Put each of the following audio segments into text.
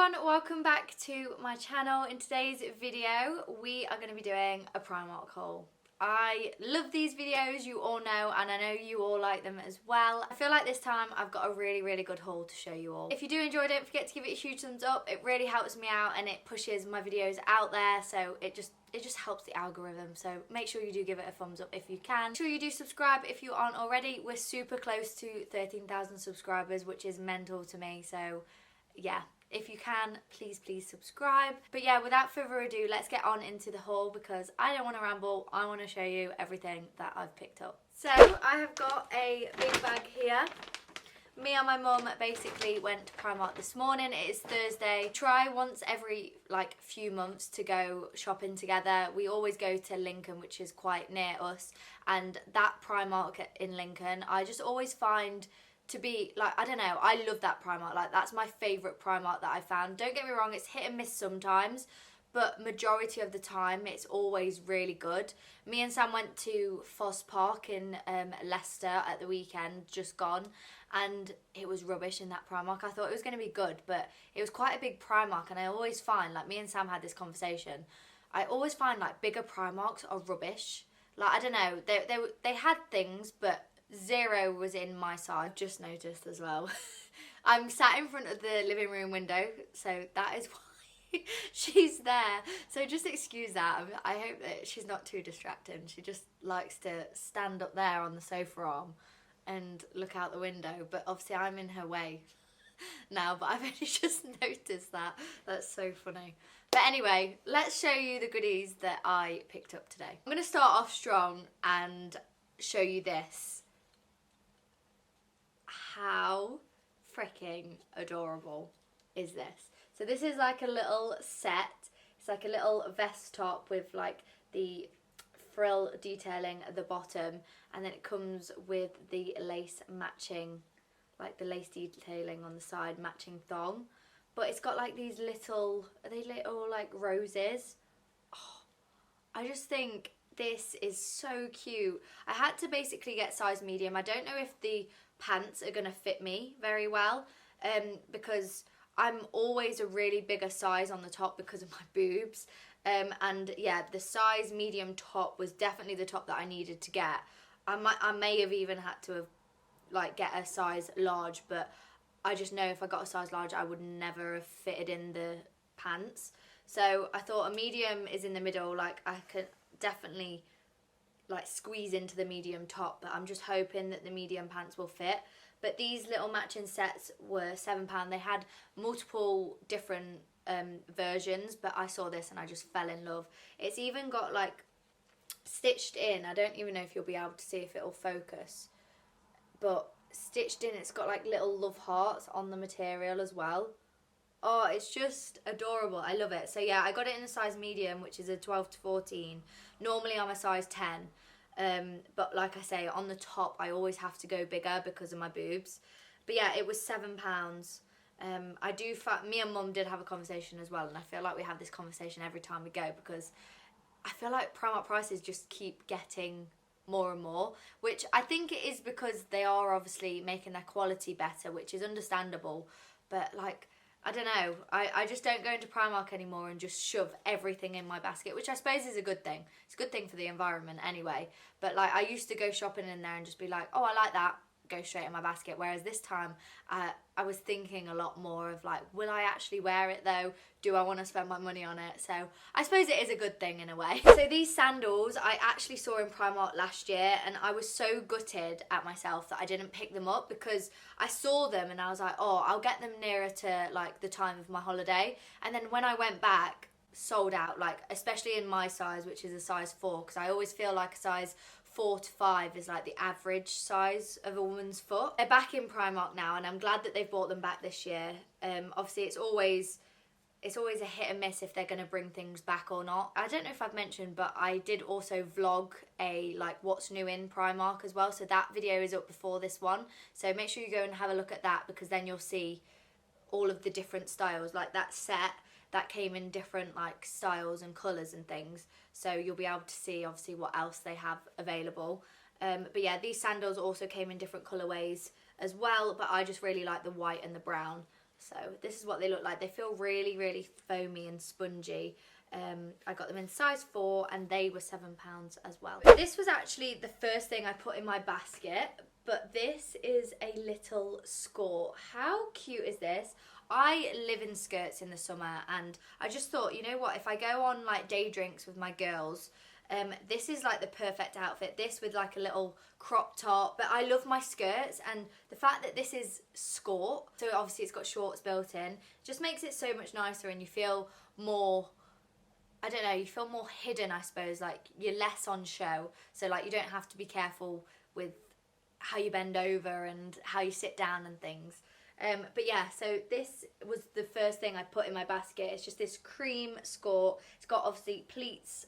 everyone, welcome back to my channel. In today's video we are going to be doing a Primark haul. I love these videos, you all know, and I know you all like them as well. I feel like this time I've got a really good haul to show you all. If you do enjoy, don't forget to give it a huge thumbs up. It really helps me out and it pushes my videos out there, so it just helps the algorithm. So make sure you do give it a thumbs up if you can. Make sure you do subscribe if you aren't already. We're super close to 13,000 subscribers, which is mental to me, so yeah. If you can, please subscribe. But yeah, without further ado, let's get on into the haul because I don't want to ramble. I want to show you everything that I've picked up. So I have got a big bag here. Me and my mum basically went to Primark this morning. It is Thursday. Try once every few months to go shopping together. We always go to Lincoln, which is quite near us, and that Primark in Lincoln I just always find to be I don't know, I love that Primark. That's my favourite Primark that I found. Don't get me wrong, it's hit and miss sometimes, but majority of the time it's always really good. Me and Sam went to Foss Park in Leicester at the weekend, just gone, and it was rubbish in that Primark. I thought it was going to be good, but it was quite a big Primark, and I always find, me and Sam had this conversation, I always find bigger Primarks are rubbish. I don't know, they had things, but zero was in my size. Just noticed as well. I'm sat in front of the living room window, so that is why she's there. So just excuse that. I hope that she's not too distracting. She just likes to stand up there on the sofa arm and look out the window. But obviously I'm in her way now, but I've only just noticed that. That's so funny. But anyway, let's show you the goodies that I picked up today. I'm going to start off strong and show you this. How freaking adorable is this? So this is a little set. It's a little vest top with the frill detailing at the bottom, and then it comes with the lace matching, the lace detailing on the side, matching thong. But it's got these little, are they little roses? Oh, I just think this is so cute. I had to basically get size medium. I don't know if the pants are gonna fit me very well because I'm always a really bigger size on the top because of my boobs, and yeah, the size medium top was definitely the top that I needed to get. I may have even had to have get a size large, but I just know if I got a size large I would never have fitted in the pants. So I thought a medium is in the middle, I could definitely squeeze into the medium top, but I'm just hoping that the medium pants will fit. But these little matching sets were £7. They had multiple different versions, but I saw this and I just fell in love. It's even got stitched in, I don't even know if you'll be able to see if it'll focus, but stitched in it's got little love hearts on the material as well. Oh, it's just adorable. I love it. So yeah, I got it in a size medium, which is a 12 to 14. Normally I'm a size 10. But like I say, on the top I always have to go bigger because of my boobs. But yeah, it was £7. Me and Mum did have a conversation as well, and I feel like we have this conversation every time we go because I feel like Primark prices just keep getting more and more, which I think it is because they are obviously making their quality better, which is understandable, but I don't know, I just don't go into Primark anymore and just shove everything in my basket, which I suppose is a good thing. It's a good thing for the environment anyway. But I used to go shopping in there and just be like, oh, I like that, go straight in my basket. Whereas this time I was thinking a lot more of will I actually wear it though? Do I want to spend my money on it? So I suppose it is a good thing in a way. So these sandals I actually saw in Primark last year, and I was so gutted at myself that I didn't pick them up because I saw them and I was like, oh, I'll get them nearer to the time of my holiday. And then when I went back, sold out, especially in my size, which is a size 4, because I always feel like a size 4 to 5 is the average size of a woman's foot. They're back in Primark now, and I'm glad that they've brought them back this year. Obviously it's always a hit and miss if they're going to bring things back or not. I don't know if I've mentioned, but I did also vlog a what's new in Primark as well, so that video is up before this one, so make sure you go and have a look at that because then you'll see all of the different styles. That set that came in different styles and colours and things, so you'll be able to see obviously what else they have available. But yeah, these sandals also came in different colourways as well, but I just really like the white and the brown. So this is what they look like. They feel really, really foamy and spongy. I got them in size 4 and they were £7 as well. This was actually the first thing I put in my basket, but this is a little skirt. How cute is this? I live in skirts in the summer, and I just thought, you know what, if I go on like day drinks with my girls, this is like the perfect outfit. This with like a little crop top, but I love my skirts, and the fact that this is skirt, so obviously it's got shorts built in, just makes it so much nicer, and you feel more, I don't know, you feel more hidden, I suppose. Like you're less on show, so like you don't have to be careful with how you bend over and how you sit down and things. But yeah, so this was the first thing I put in my basket. It's just this cream skirt. It's got obviously pleats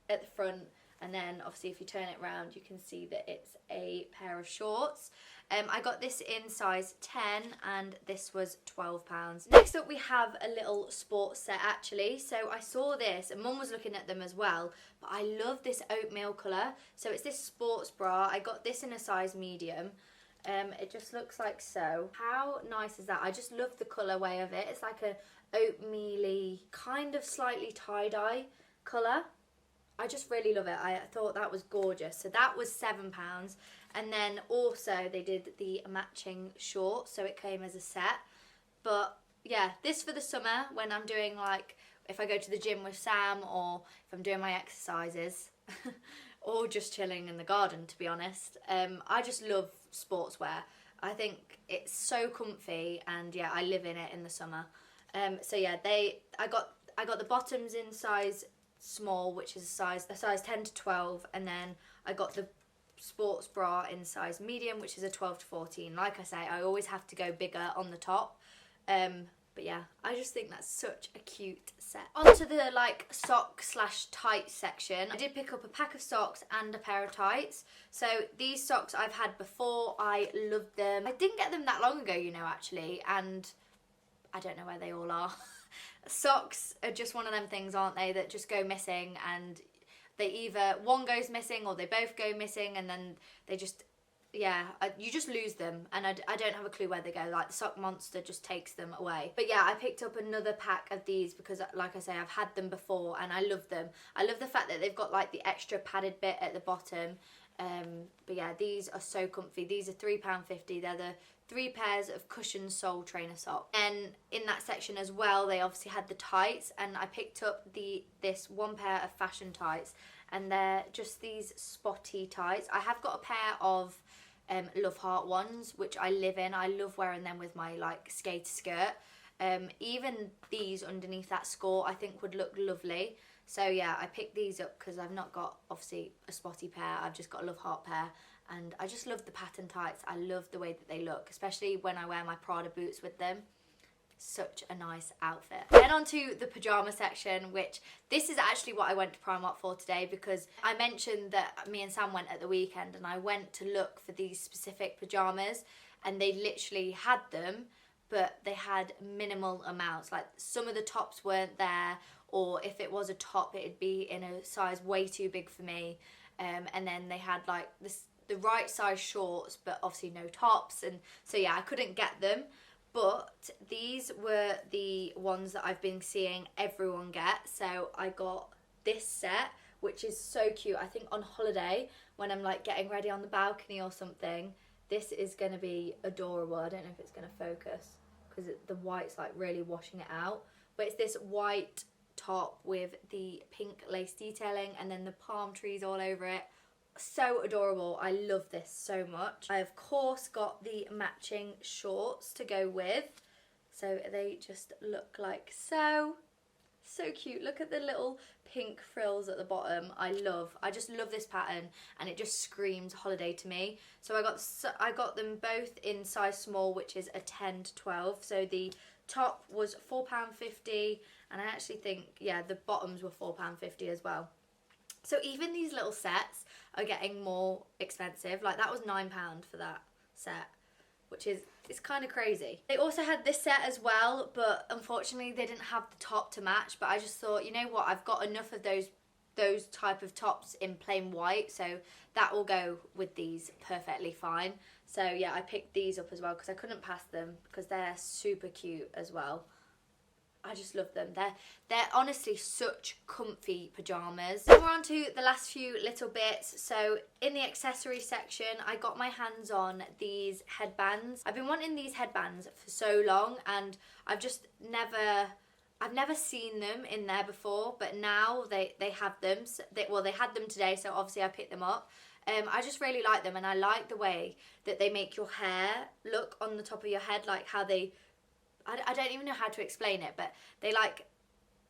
at the front, and then obviously if you turn it around you can see that it's a pair of shorts. I got this in size 10 and this was £12. Next up we have a little sports set actually. So I saw this and Mum was looking at them as well, but I love this oatmeal colour. So it's this sports bra. I got this in a size medium. It just looks like so. How nice is that? I just love the colourway of it. It's like a oatmeal-y, kind of slightly tie-dye colour. I just really love it. I thought that was gorgeous. So that was £7. And then also they did the matching shorts, so it came as a set. But yeah, this for the summer when I'm doing, like, if I go to the gym with Sam, or if I'm doing my exercises or just chilling in the garden, to be honest. I just love sportswear. I think it's so comfy, and yeah, I live in it in the summer. So yeah, I got the bottoms in size small, which is a size 10 to 12, and then I got the sports bra in size medium, which is a 12 to 14. Like I say, I always have to go bigger on the top. But yeah, I just think that's such a cute set. Onto the like sock slash tights section. I did pick up a pack of socks and a pair of tights. So these socks I've had before. I loved them. I didn't get them that long ago, you know, actually, and I don't know where they all are. Socks are just one of them things, aren't they, that just go missing, and they either one goes missing or they both go missing, and then they just, yeah, you just lose them, and I don't have a clue where they go. Like the sock monster just takes them away. But yeah, I picked up another pack of these because, like I say, I've had them before and I love them. I love the fact that they've got like the extra padded bit at the bottom. But yeah, these are so comfy. These are £3.50. They're the 3 pairs of cushioned sole trainer socks. And in that section as well, they obviously had the tights, and I picked up this one pair of fashion tights, and they're just these spotty tights. I have got a pair of Love Heart ones, which I live in. I love wearing them with my like skater skirt. Even these underneath that skirt I think would look lovely. So yeah, I picked these up because I've not got obviously a spotty pair. I've just got a Love Heart pair, and I just love the pattern tights. I love the way that they look, especially when I wear my Prada boots with them. Such a nice outfit. Then on to the pajama section, which this is actually what I went to Primark for today, because I mentioned that me and Sam went at the weekend and I went to look for these specific pajamas, and they literally had them, but they had minimal amounts. Like some of the tops weren't there, or if it was a top it'd be in a size way too big for me. And then they had like the right size shorts, but obviously no tops, and so yeah, I couldn't get them. But these were the ones that I've been seeing everyone get. So I got this set, which is so cute. I think on holiday, when I'm like getting ready on the balcony or something, this is going to be adorable. I don't know if it's going to focus because the white's like really washing it out. But it's this white top with the pink lace detailing and then the palm trees all over it. So adorable. I love this so much. I of course got the matching shorts to go with, so they just look like so cute. Look at the little pink frills at the bottom. I just love this pattern, and it just screams holiday to me. So I got them both in size small, which is a 10 to 12. So the top was £4.50, and I actually think, yeah, the bottoms were £4.50 as well. So even these little sets are getting more expensive. Like that was £9 for that set, which is, it's kind of crazy. They also had this set as well, but unfortunately they didn't have the top to match. But I just thought, you know what, I've got enough of those those type of tops in plain white, so that will go with these perfectly fine. So yeah, I picked these up as well because I couldn't pass them because they're super cute as well. I just love them. They're honestly such comfy pajamas. So we're on to the last few little bits. So in the accessory section, I got my hands on these headbands. I've been wanting these headbands for so long, and I've never seen them in there before, but now they have them. So they had them today, so obviously I picked them up. I just really like them, and I like the way that they make your hair look on the top of your head, like how they, I don't even know how to explain it, but they like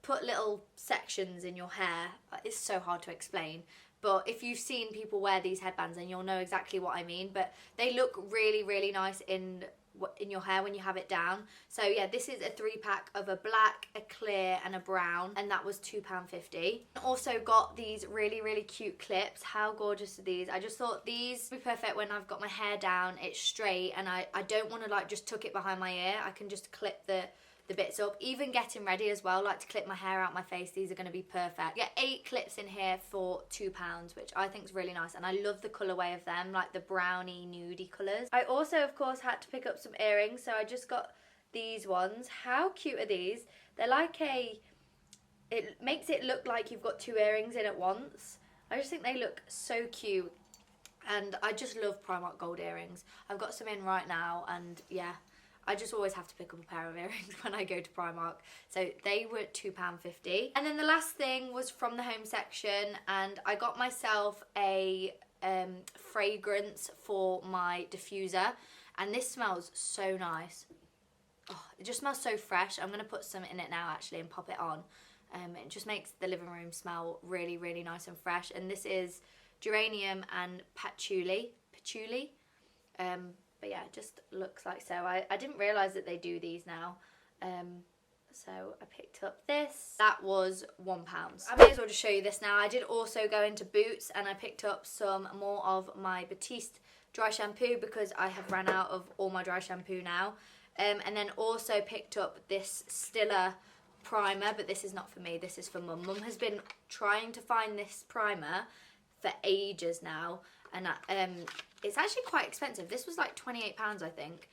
put little sections in your hair. It's so hard to explain, but if you've seen people wear these headbands, then you'll know exactly what I mean. But they look really, really nice in your hair when you have it down. So yeah, this is a 3-pack of a black, a clear and a brown, and that was £2.50. Also got these really, really cute clips. How gorgeous are these? I just thought these would be perfect when I've got my hair down, it's straight, and I don't want to like just tuck it behind my ear. I can just clip the bits up. Even getting ready as well, like to clip my hair out my face, these are going to be perfect. Get 8 clips in here for £2, which I think is really nice, and I love the colourway of them, like the brownie nudie colours. I also of course had to pick up some earrings, so I just got these ones. How cute are these? They're like it makes it look like you've got 2 earrings in at once. I just think they look so cute, and I just love Primark gold earrings. I've got some in right now, and yeah, I just always have to pick up a pair of earrings when I go to Primark. So they were £2.50. And then the last thing was from the home section, and I got myself a fragrance for my diffuser, and this smells so nice. Oh, it just smells so fresh. I'm going to put some in it now actually and pop it on. It just makes the living room smell really, really nice and fresh. And this is geranium and patchouli. But yeah, it just looks like so. I didn't realise that they do these now. So I picked up this. That was £1. I may as well just show you this now. I did also go into Boots, and I picked up some more of my Batiste dry shampoo because I have ran out of all my dry shampoo now. And then also picked up this Stiller primer, but this is not for me, this is for Mum. Mum has been trying to find this primer for ages now, and it's actually quite expensive. This was like £28, I think.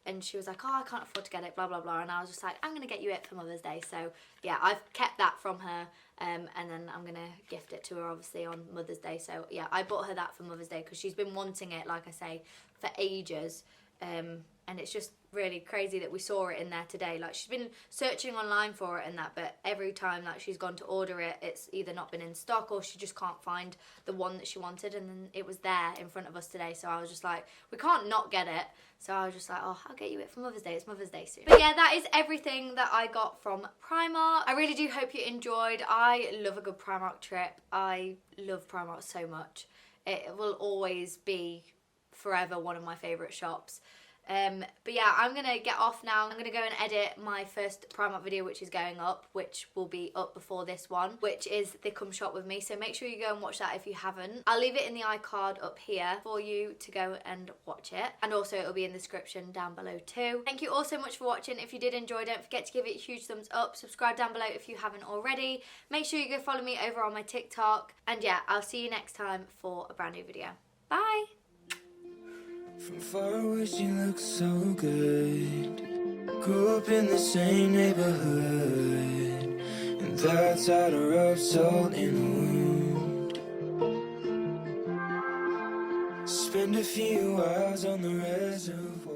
And she was like, oh, I can't afford to get it, blah, blah, blah. And I was just like, I'm going to get you it for Mother's Day. So, yeah, I've kept that from her. And then I'm going to gift it to her, obviously, on Mother's Day. So, yeah, I bought her that for Mother's Day because she's been wanting it, like I say, for ages. And it's just really crazy that we saw it in there today. Like, she's been searching online for it and that, but every time like she's gone to order it, it's either not been in stock or she just can't find the one that she wanted, and then it was there in front of us today. So I was just like, we can't not get it. So I was just like, oh, I'll get you it for Mother's Day. It's Mother's Day soon. But yeah, that is everything that I got from Primark. I really do hope you enjoyed. I love a good Primark trip. I love Primark so much. It will always be forever one of my favourite shops. But yeah, I'm going to get off now. I'm going to go and edit my first Primark video, which is going up, which will be up before this one, which is the Come Shop With Me. So make sure you go and watch that if you haven't. I'll leave it in the iCard up here for you to go and watch it. And also it'll be in the description down below too. Thank you all so much for watching. If you did enjoy, don't forget to give it a huge thumbs up. Subscribe down below if you haven't already. Make sure you go follow me over on my TikTok. And yeah, I'll see you next time for a brand new video. Bye! From far away she looks so good. Grew up in the same neighborhood, and that's how to rub salt in a wound. Spend a few hours on the reservoir.